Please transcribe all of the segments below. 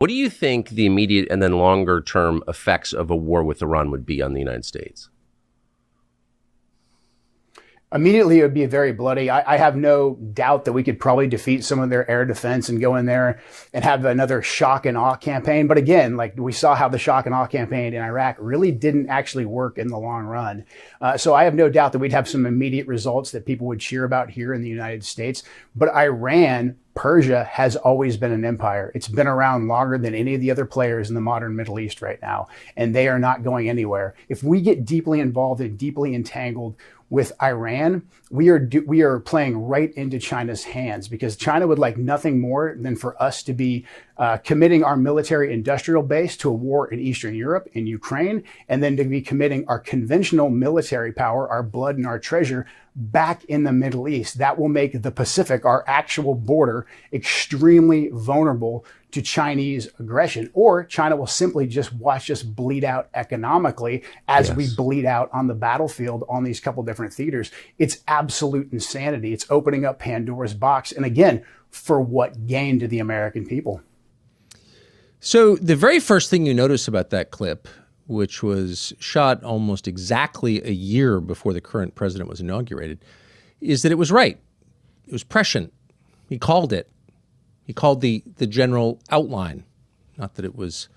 What do you think the immediate and then longer term effects of a war with Iran would be on the United States? Immediately, it would be very bloody. I have no doubt that we could probably defeat some of their air defense and go in there and have another shock and awe campaign. But again, like we saw how the shock and awe campaign in Iraq really didn't actually work in the long run. So I have no doubt that we'd have some immediate results that people would cheer about here in the United States. But Iran, Persia has always been an empire. It's been around longer than any of the other players in the modern Middle East right now, and they are not going anywhere. If we get deeply involved and deeply entangled with Iran, we are playing right into China's hands, because China would like nothing more than for us to be committing our military industrial base to a war in Eastern Europe, in Ukraine, and then to be committing our conventional military power, our blood and our treasure, back in the Middle East. That will make the Pacific, our actual border, extremely vulnerable to Chinese aggression. Or China will simply just watch us bleed out economically as we bleed out on the battlefield on these couple different theaters. It's absolute insanity. It's opening up Pandora's box. And again, for what gain to the American people? So the very first thing you notice about that clip, which was shot almost exactly a year before the current president was inaugurated, is that it was right. It was prescient. He called it. He called the general outline. Not that it was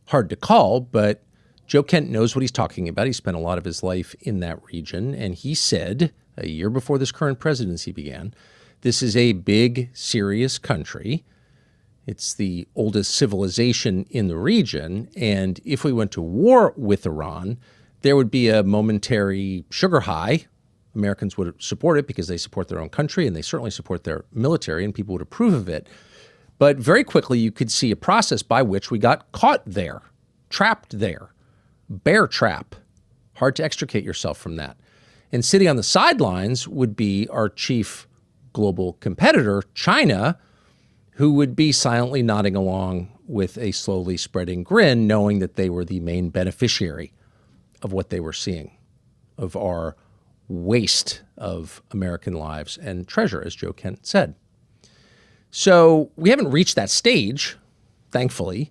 hard to call, but Joe Kent knows what he's talking about. He spent a lot of his life in that region. And he said a year before this current presidency began, this is a big, serious country. It's the oldest civilization in the region. And if we went to war with Iran, there would be a momentary sugar high. Americans would support it because they support their own country and they certainly support their military, and people would approve of it. But very quickly, you could see a process by which we got caught there, trapped there, bear trap. Hard to extricate yourself from that. And sitting on the sidelines would be our chief global competitor, China, who would be silently nodding along with a slowly spreading grin, knowing that they were the main beneficiary of what they were seeing, of our waste of American lives and treasure, as Joe Kent said. So we haven't reached that stage, thankfully.